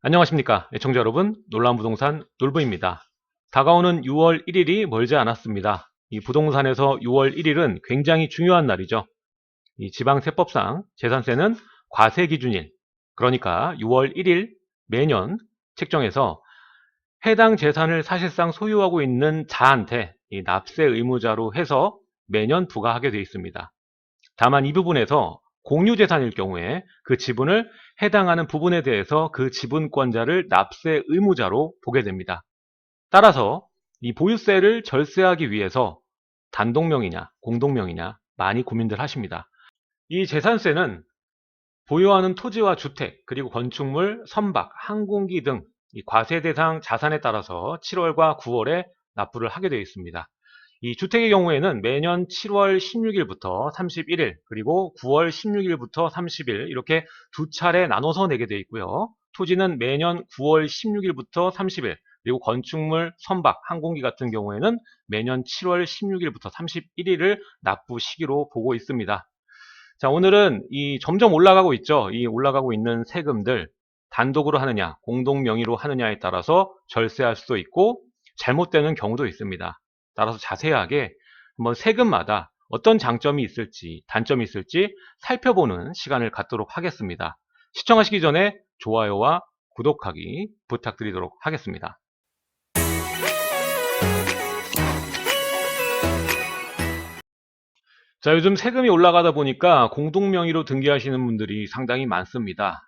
안녕하십니까 애청자 여러분, 놀라운 부동산 놀부입니다. 다가오는 6월 1일이 멀지 않았습니다. 이 부동산에서 6월 1일은 굉장히 중요한 날이죠. 이 지방세법상 재산세는 과세 기준일, 그러니까 6월 1일 매년 책정해서 해당 재산을 사실상 소유하고 있는 자한테 이 납세 의무자로 해서 매년 부과하게 되어 있습니다. 다만 이 부분에서 공유재산일 경우에 그 지분을 해당하는 부분에 대해서 그 지분권자를 납세 의무자로 보게 됩니다. 따라서 이 보유세를 절세하기 위해서 단독명의냐 공동명의냐 많이 고민들 하십니다. 이 재산세는 보유하는 토지와 주택, 그리고 건축물, 선박, 항공기 등 이 과세 대상 자산에 따라서 7월과 9월에 납부를 하게 되어 있습니다. 이 주택의 경우에는 매년 7월 16일부터 31일, 그리고 9월 16일부터 30일 이렇게 두 차례 나눠서 내게 되어 있고요. 토지는 매년 9월 16일부터 30일, 그리고 건축물, 선박, 항공기 같은 경우에는 매년 7월 16일부터 31일을 납부 시기로 보고 있습니다. 자, 오늘은 이 점점 올라가고 있죠. 이 올라가고 있는 세금들 단독으로 하느냐, 공동 명의로 하느냐에 따라서 절세할 수도 있고 잘못되는 경우도 있습니다. 따라서 자세하게 한번 세금마다 어떤 장점이 있을지, 단점이 있을지 살펴보는 시간을 갖도록 하겠습니다. 시청하시기 전에 좋아요와 구독하기 부탁드리도록 하겠습니다. 자, 요즘 세금이 올라가다 보니까 공동명의로 등기하시는 분들이 상당히 많습니다.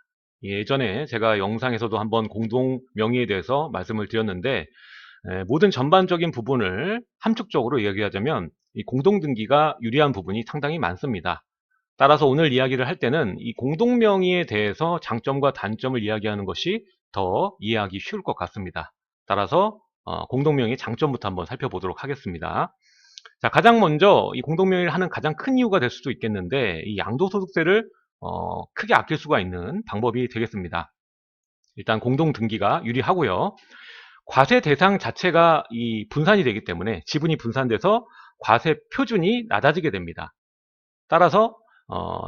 예전에 제가 영상에서도 한번 공동명의에 대해서 말씀을 드렸는데, 모든 전반적인 부분을 함축적으로 이야기하자면 이 공동등기가 유리한 부분이 상당히 많습니다. 따라서 오늘 이야기를 할 때는 이 공동명의에 대해서 장점과 단점을 이야기하는 것이 더 이해하기 쉬울 것 같습니다. 따라서 공동명의의 장점부터 한번 살펴보도록 하겠습니다. 자, 가장 먼저 이 공동명의를 하는 가장 큰 이유가 될 수도 있겠는데, 이 양도소득세를 크게 아낄 수가 있는 방법이 되겠습니다. 일단 공동등기가 유리하고요. 과세 대상 자체가 이 분산이 되기 때문에 지분이 분산돼서 과세 표준이 낮아지게 됩니다. 따라서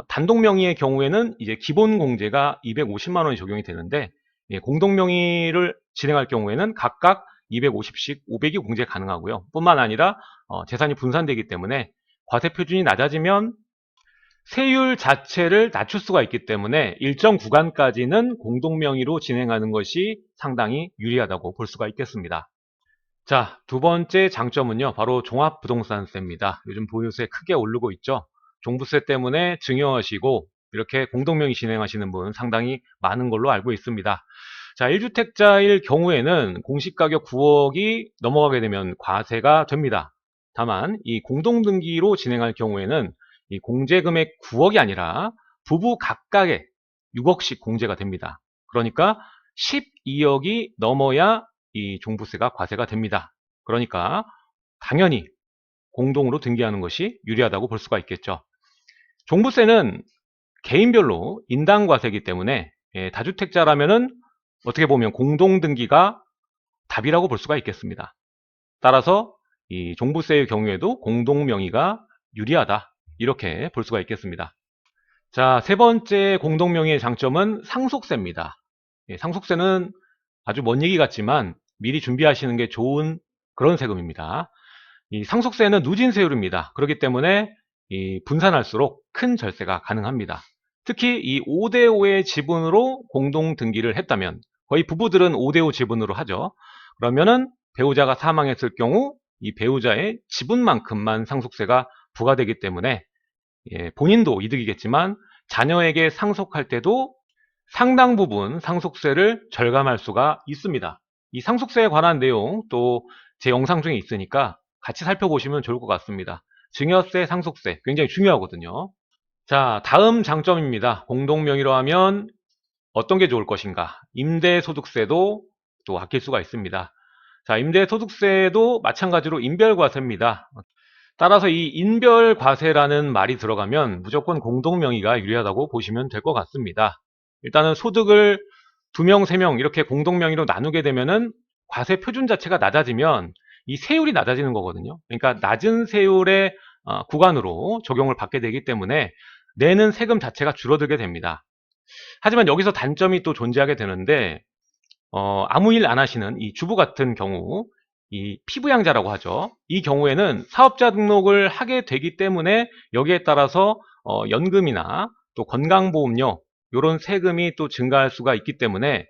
단독명의의 경우에는 이제 기본 공제가 250만 원이 적용이 되는데, 공동명의를 진행할 경우에는 각각 250씩 500이 공제 가능하고요. 뿐만 아니라 재산이 분산되기 때문에 과세 표준이 낮아지면 세율 자체를 낮출 수가 있기 때문에 일정 구간까지는 공동명의로 진행하는 것이 상당히 유리하다고 볼 수가 있겠습니다. 자, 두 번째 장점은요, 바로 종합부동산세입니다. 요즘 보유세 크게 오르고 있죠. 종부세 때문에 증여하시고 이렇게 공동명의 진행하시는 분 상당히 많은 걸로 알고 있습니다. 자, 1주택자일 경우에는 공시가격 9억이 넘어가게 되면 과세가 됩니다. 다만 이 공동등기로 진행할 경우에는 이 공제금액 9억이 아니라 부부 각각의 6억씩 공제가 됩니다. 그러니까 12억이 넘어야 이 종부세가 과세가 됩니다. 그러니까 당연히 공동으로 등기하는 것이 유리하다고 볼 수가 있겠죠. 종부세는 개인별로 인당과세이기 때문에 다주택자라면은 어떻게 보면 공동등기가 답이라고 볼 수가 있겠습니다. 따라서 이 종부세의 경우에도 공동명의가 유리하다, 이렇게 볼 수가 있겠습니다. 자, 세 번째 공동명의의 장점은 상속세입니다. 상속세는 아주 먼 얘기 같지만 미리 준비하시는 게 좋은 그런 세금입니다. 이 상속세는 누진세율입니다. 그렇기 때문에 이 분산할수록 큰 절세가 가능합니다. 특히 이 5대5의 지분으로 공동등기를 했다면, 거의 부부들은 5대5 지분으로 하죠. 그러면은 배우자가 사망했을 경우 이 배우자의 지분만큼만 상속세가 부과되기 때문에 본인도 이득이겠지만 자녀에게 상속할 때도 상당 부분 상속세를 절감할 수가 있습니다. 이 상속세에 관한 내용 또 제 영상 중에 있으니까 같이 살펴보시면 좋을 것 같습니다. 증여세, 상속세 굉장히 중요하거든요. 자, 다음 장점입니다. 공동명의로 하면 어떤 게 좋을 것인가? 임대소득세도 또 아낄 수가 있습니다. 자, 임대소득세도 마찬가지로 인별과세입니다. 따라서 이 인별과세라는 말이 들어가면 무조건 공동명의가 유리하다고 보시면 될 것 같습니다. 일단은 소득을 2명, 3명 이렇게 공동명의로 나누게 되면은 과세 표준 자체가 낮아지면 이 세율이 낮아지는 거거든요. 그러니까 낮은 세율의 구간으로 적용을 받게 되기 때문에 내는 세금 자체가 줄어들게 됩니다. 하지만 여기서 단점이 또 존재하게 되는데, 아무 일 안 하시는 이 주부 같은 경우, 이 피부양자라고 하죠. 이 경우에는 사업자 등록을 하게 되기 때문에 여기에 따라서 연금이나 또 건강보험료 이런 세금이 또 증가할 수가 있기 때문에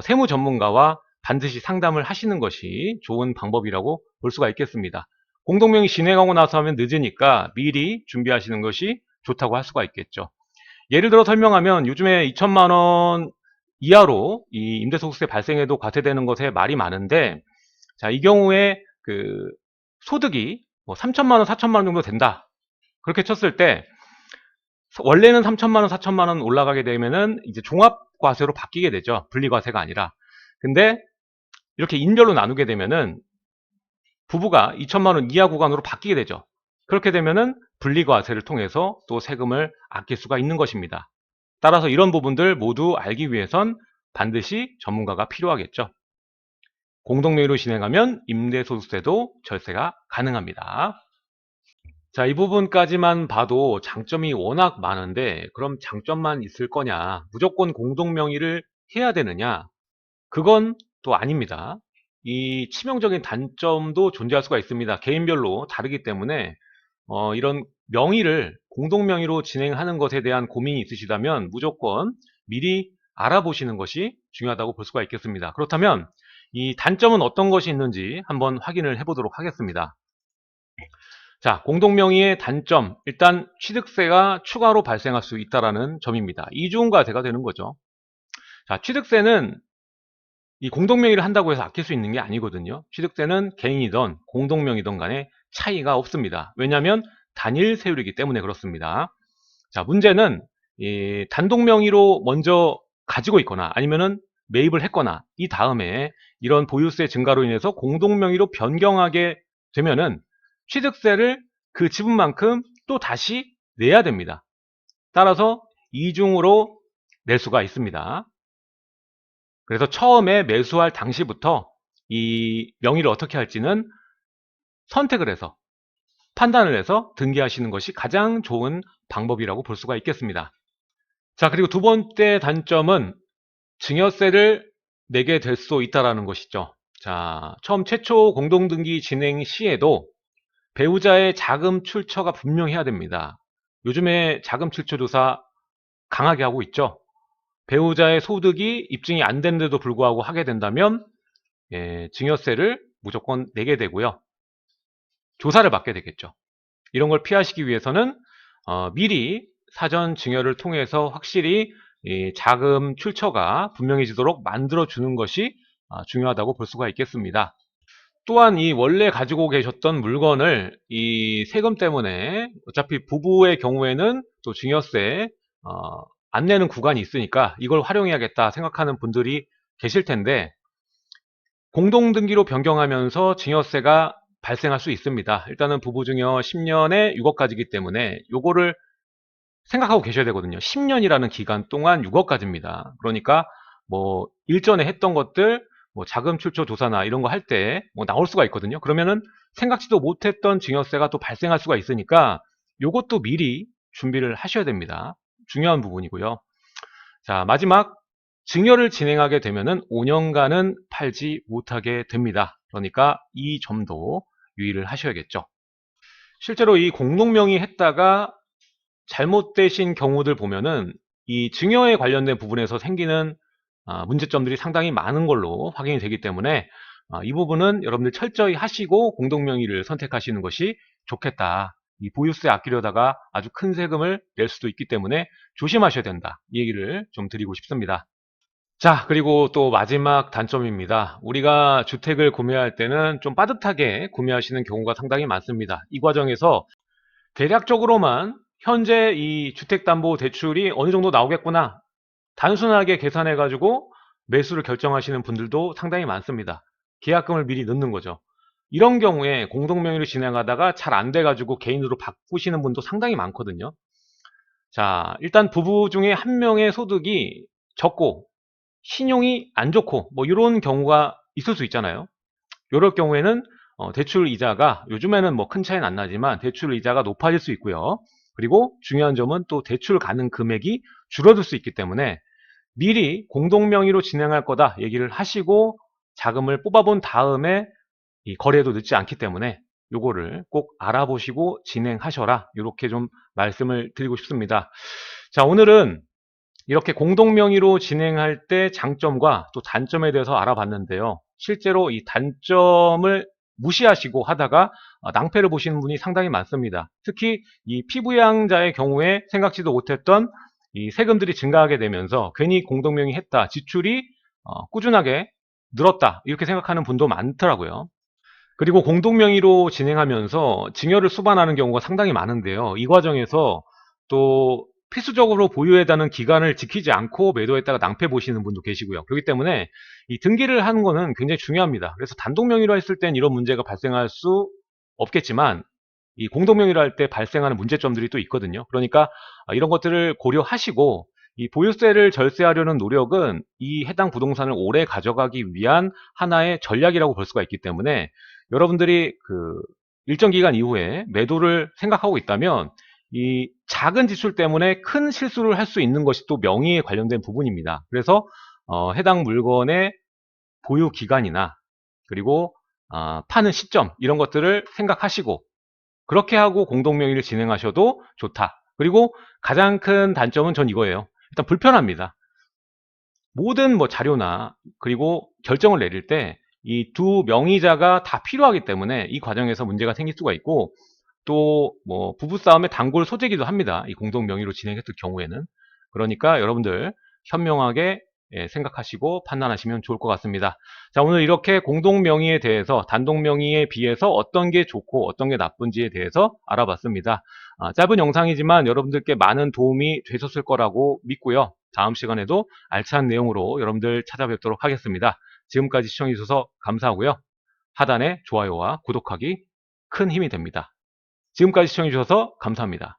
세무 전문가와 반드시 상담을 하시는 것이 좋은 방법이라고 볼 수가 있겠습니다. 공동명의 진행하고 나서 하면 늦으니까 미리 준비하시는 것이 좋다고 할 수가 있겠죠. 예를 들어 설명하면 요즘에 2천만 원 이하로 이 임대소득세 발생해도 과세되는 것에 말이 많은데, 자, 이 경우에 그 소득이 뭐 3천만 원, 4천만 원 정도 된다. 그렇게 쳤을 때 원래는 3천만 원, 4천만 원 올라가게 되면은 이제 종합과세로 바뀌게 되죠. 분리과세가 아니라. 근데 이렇게 인별로 나누게 되면은 부부가 2천만 원 이하 구간으로 바뀌게 되죠. 그렇게 되면은 분리과세를 통해서 또 세금을 아낄 수가 있는 것입니다. 따라서 이런 부분들 모두 알기 위해선 반드시 전문가가 필요하겠죠. 공동명의로 진행하면 임대소득세도 절세가 가능합니다. 자, 이 부분까지만 봐도 장점이 워낙 많은데 그럼 장점만 있을 거냐? 무조건 공동명의를 해야 되느냐? 그건 또 아닙니다. 이 치명적인 단점도 존재할 수가 있습니다. 개인별로 다르기 때문에 이런 명의를 공동명의로 진행하는 것에 대한 고민이 있으시다면 무조건 미리 알아보시는 것이 중요하다고 볼 수가 있겠습니다. 그렇다면 이 단점은 어떤 것이 있는지 한번 확인을 해보도록 하겠습니다. 자, 공동명의의 단점, 일단 취득세가 추가로 발생할 수 있다는 점입니다. 이중과세가 되는 거죠. 자, 취득세는 이 공동명의를 한다고 해서 아낄 수 있는 게 아니거든요. 취득세는 개인이든 공동명의든 간에 차이가 없습니다. 왜냐하면 단일 세율이기 때문에 그렇습니다. 자, 문제는 이 단독명의로 먼저 가지고 있거나 아니면은 매입을 했거나 이 다음에 이런 보유세 증가로 인해서 공동명의로 변경하게 되면은 취득세를 그 지분만큼 또 다시 내야 됩니다. 따라서 이중으로 낼 수가 있습니다. 그래서 처음에 매수할 당시부터 이 명의를 어떻게 할지는 선택을 해서 판단을 해서 등기하시는 것이 가장 좋은 방법이라고 볼 수가 있겠습니다. 자, 그리고 두 번째 단점은 증여세를 내게 될 수 있다는 것이죠. 자, 처음 최초 공동등기 진행 시에도 배우자의 자금 출처가 분명해야 됩니다. 요즘에 자금 출처 조사 강하게 하고 있죠. 배우자의 소득이 입증이 안 되는데도 불구하고 하게 된다면 증여세를 무조건 내게 되고요. 조사를 받게 되겠죠. 이런 걸 피하시기 위해서는 미리 사전 증여를 통해서 확실히 이 자금 출처가 분명해지도록 만들어주는 것이 중요하다고 볼 수가 있겠습니다. 또한 이 원래 가지고 계셨던 물건을 이 세금 때문에 어차피 부부의 경우에는 또 증여세 안 내는 구간이 있으니까 이걸 활용해야겠다 생각하는 분들이 계실 텐데, 공동등기로 변경하면서 증여세가 발생할 수 있습니다. 일단은 부부증여 10년에 6억까지이기 때문에 요거를 생각하고 계셔야 되거든요. 10년이라는 기간 동안 6억까지입니다. 그러니까 뭐 일전에 했던 것들 뭐 자금 출처 조사나 이런 거 할 때 뭐 나올 수가 있거든요. 그러면은 생각지도 못했던 증여세가 또 발생할 수가 있으니까 요것도 미리 준비를 하셔야 됩니다. 중요한 부분이고요. 자, 마지막 증여를 진행하게 되면은 5년간은 팔지 못하게 됩니다. 그러니까 이 점도 유의를 하셔야겠죠. 실제로 이 공동명의 했다가 잘못되신 경우들 보면은 이 증여에 관련된 부분에서 생기는 문제점들이 상당히 많은 걸로 확인이 되기 때문에 이 부분은 여러분들 철저히 하시고 공동명의를 선택하시는 것이 좋겠다. 이 보유세 아끼려다가 아주 큰 세금을 낼 수도 있기 때문에 조심하셔야 된다. 이 얘기를 좀 드리고 싶습니다. 자, 그리고 또 마지막 단점입니다. 우리가 주택을 구매할 때는 좀 빠듯하게 구매하시는 경우가 상당히 많습니다. 이 과정에서 대략적으로만 현재 이 주택담보대출이 어느 정도 나오겠구나, 단순하게 계산해가지고 매수를 결정하시는 분들도 상당히 많습니다. 계약금을 미리 넣는 거죠. 이런 경우에 공동명의로 진행하다가 잘 안 돼가지고 개인으로 바꾸시는 분도 상당히 많거든요. 자, 일단 부부 중에 한 명의 소득이 적고 신용이 안 좋고 뭐 이런 경우가 있을 수 있잖아요. 이럴 경우에는 대출 이자가 요즘에는 뭐 큰 차이는 안 나지만 대출 이자가 높아질 수 있고요. 그리고 중요한 점은 또 대출 가능 금액이 줄어들 수 있기 때문에 미리 공동명의로 진행할 거다 얘기를 하시고 자금을 뽑아본 다음에 이 거래도 늦지 않기 때문에 요거를 꼭 알아보시고 진행하셔라. 이렇게 좀 말씀을 드리고 싶습니다. 자, 오늘은 이렇게 공동명의로 진행할 때 장점과 또 단점에 대해서 알아봤는데요. 실제로 이 단점을 무시하시고 하다가 낭패를 보시는 분이 상당히 많습니다. 특히 이 피부양자의 경우에 생각지도 못했던 이 세금들이 증가하게 되면서 괜히 공동명의 했다, 지출이 꾸준하게 늘었다 이렇게 생각하는 분도 많더라고요. 그리고 공동명의로 진행하면서 증여를 수반하는 경우가 상당히 많은데요. 이 과정에서 또 필수적으로 보유해다는 기간을 지키지 않고 매도했다가 낭패 보시는 분도 계시고요. 그렇기 때문에 이 등기를 하는 거는 굉장히 중요합니다. 그래서 단독명의로 했을 땐 이런 문제가 발생할 수 없겠지만 이 공동명의로 할 때 발생하는 문제점들이 또 있거든요. 그러니까 이런 것들을 고려하시고 이 보유세를 절세하려는 노력은 이 해당 부동산을 오래 가져가기 위한 하나의 전략이라고 볼 수가 있기 때문에 여러분들이 그 일정 기간 이후에 매도를 생각하고 있다면 이 작은 지출 때문에 큰 실수를 할 수 있는 것이 또 명의에 관련된 부분입니다. 그래서 해당 물건의 보유 기간이나 그리고 파는 시점 이런 것들을 생각하시고 그렇게 하고 공동명의를 진행하셔도 좋다. 그리고 가장 큰 단점은 전 이거예요. 일단 불편합니다. 모든 뭐 자료나 그리고 결정을 내릴 때 이 두 명의자가 다 필요하기 때문에 이 과정에서 문제가 생길 수가 있고 또 뭐 부부싸움의 단골 소재기도 합니다. 이 공동명의로 진행했을 경우에는. 그러니까 여러분들 현명하게 생각하시고 판단하시면 좋을 것 같습니다. 자, 오늘 이렇게 공동명의에 대해서 단독명의에 비해서 어떤 게 좋고 어떤 게 나쁜지에 대해서 알아봤습니다. 짧은 영상이지만 여러분들께 많은 도움이 되셨을 거라고 믿고요. 다음 시간에도 알찬 내용으로 여러분들 찾아뵙도록 하겠습니다. 지금까지 시청해주셔서 감사하고요. 하단에 좋아요와 구독하기 큰 힘이 됩니다. 지금까지 시청해주셔서 감사합니다.